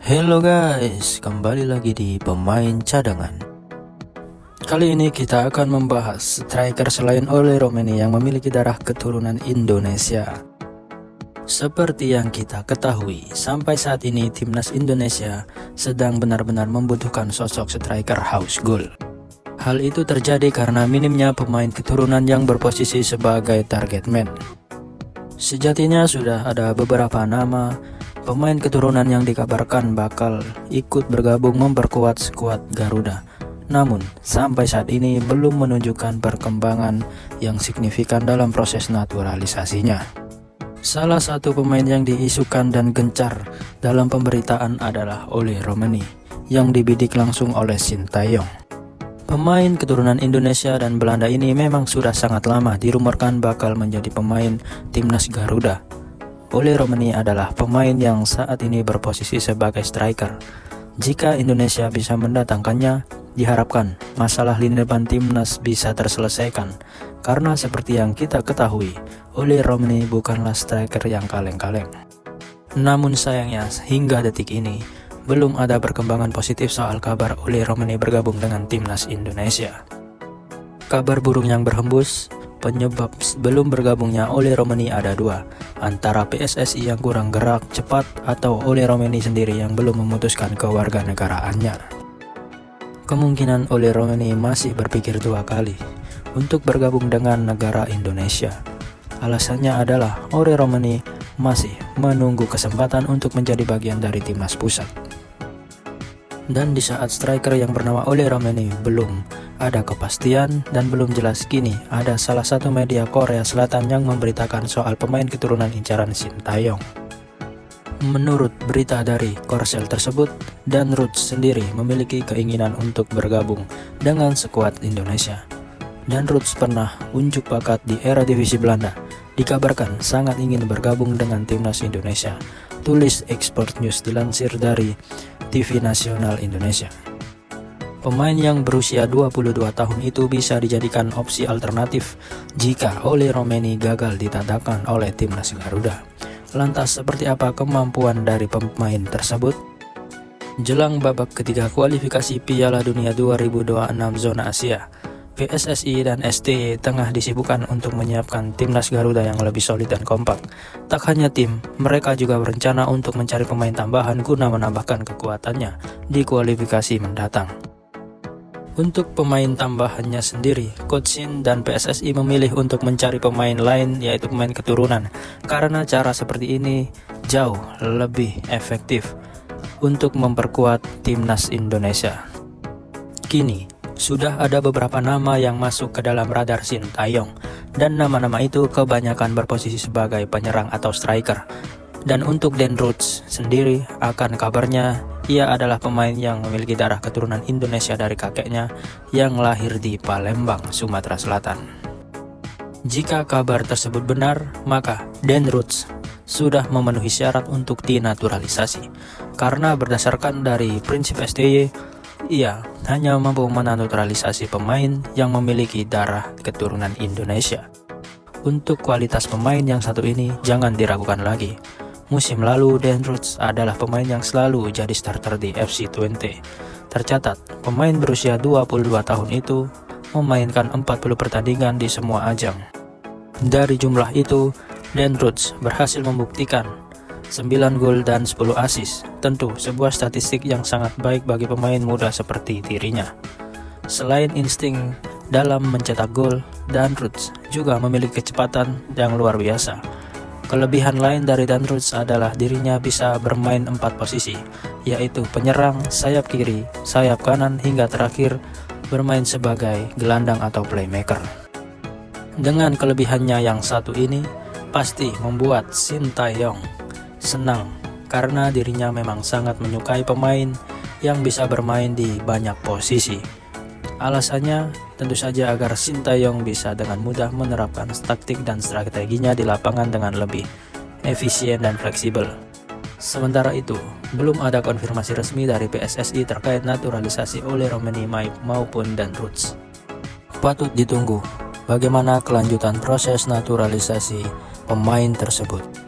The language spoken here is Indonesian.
Halo guys, kembali lagi di pemain cadangan. Kali ini kita akan membahas striker selain Ole Romeni yang memiliki darah keturunan Indonesia. Seperti yang kita ketahui, sampai saat ini timnas Indonesia sedang benar-benar membutuhkan sosok striker house goal. Hal itu terjadi karena minimnya pemain keturunan yang berposisi sebagai target man. Sejatinya sudah ada beberapa nama pemain keturunan yang dikabarkan bakal ikut bergabung memperkuat skuad Garuda. Namun, sampai saat ini belum menunjukkan perkembangan yang signifikan dalam proses naturalisasinya. Salah satu pemain yang diisukan dan gencar dalam pemberitaan adalah Ole Romeni, yang dibidik langsung oleh Sintayong. Pemain keturunan Indonesia dan Belanda ini memang sudah sangat lama dirumorkan bakal menjadi pemain timnas Garuda. Ole Romeni adalah pemain yang saat ini berposisi sebagai striker. Jika Indonesia bisa mendatangkannya, diharapkan masalah lini depan timnas bisa terselesaikan. Karena seperti yang kita ketahui, Ole Romeni bukanlah striker yang kaleng-kaleng. Namun sayangnya hingga detik ini, belum ada perkembangan positif soal kabar Ole Romeni bergabung dengan timnas Indonesia. Kabar burung yang berhembus, penyebab belum bergabungnya Ole Romeni ada dua, antara PSSI yang kurang gerak cepat atau Ole Romeni sendiri yang belum memutuskan kewarganegaraannya. Kemungkinan Ole Romeni masih berpikir dua kali untuk bergabung dengan negara Indonesia. Alasannya adalah Ole Romeni masih menunggu kesempatan untuk menjadi bagian dari timnas pusat. Dan di saat striker yang bernama Ole Romeni belum ada kepastian dan belum jelas, kini ada salah satu media Korea Selatan yang memberitakan soal pemain keturunan incaran Sintayong. Menurut berita dari Korsel tersebut, Dan Roots sendiri memiliki keinginan untuk bergabung dengan skuad Indonesia. Dan Roots pernah unjuk bakat di era divisi Belanda, dikabarkan sangat ingin bergabung dengan timnas Indonesia. Tulis Export News dilansir dari TV Nasional Indonesia. Pemain yang berusia 22 tahun itu bisa dijadikan opsi alternatif jika Ole Romeni gagal ditandangkan oleh timnas Garuda. Lantas seperti apa kemampuan dari pemain tersebut? Jelang babak ketiga kualifikasi Piala Dunia 2026 zona Asia, PSSI dan STY tengah disibukkan untuk menyiapkan timnas Garuda yang lebih solid dan kompak. Tak hanya tim, mereka juga berencana untuk mencari pemain tambahan guna menambahkan kekuatannya di kualifikasi mendatang. Untuk pemain tambahannya sendiri, Coach Shin dan PSSI memilih untuk mencari pemain lain, yaitu pemain keturunan, karena cara seperti ini jauh lebih efektif untuk memperkuat timnas Indonesia. Kini, sudah ada beberapa nama yang masuk ke dalam radar Sintayong, dan nama-nama itu kebanyakan berposisi sebagai penyerang atau striker. Dan untuk Dan Roots sendiri, akan kabarnya ia adalah pemain yang memiliki darah keturunan Indonesia dari kakeknya yang lahir di Palembang, Sumatera Selatan. Jika kabar tersebut benar, maka Dan Roots sudah memenuhi syarat untuk dinaturalisasi, karena berdasarkan dari prinsip STY, ia hanya mampu menaturalisasi pemain yang memiliki darah keturunan Indonesia. Untuk kualitas pemain yang satu ini jangan diragukan lagi. Musim lalu Dan Roots adalah pemain yang selalu jadi starter di FC20. Tercatat, pemain berusia 22 tahun itu memainkan 40 pertandingan di semua ajang. Dari jumlah itu, Dan Roots berhasil membuktikan 9 gol dan 10 assist, tentu sebuah statistik yang sangat baik bagi pemain muda seperti dirinya. Selain insting dalam mencetak gol, Dan Roots juga memiliki kecepatan yang luar biasa. Kelebihan lain dari Dan Roots adalah dirinya bisa bermain 4 posisi, yaitu penyerang, sayap kiri, sayap kanan, hingga terakhir bermain sebagai gelandang atau playmaker. Dengan kelebihannya yang satu ini, pasti membuat Sintayong senang karena dirinya memang sangat menyukai pemain yang bisa bermain di banyak posisi. Alasannya tentu saja agar Sintayong bisa dengan mudah menerapkan taktik dan strateginya di lapangan dengan lebih efisien dan fleksibel. Sementara itu, belum ada konfirmasi resmi dari PSSI terkait naturalisasi Ole Romeni maupun Dan Roots. Patut ditunggu bagaimana kelanjutan proses naturalisasi pemain tersebut.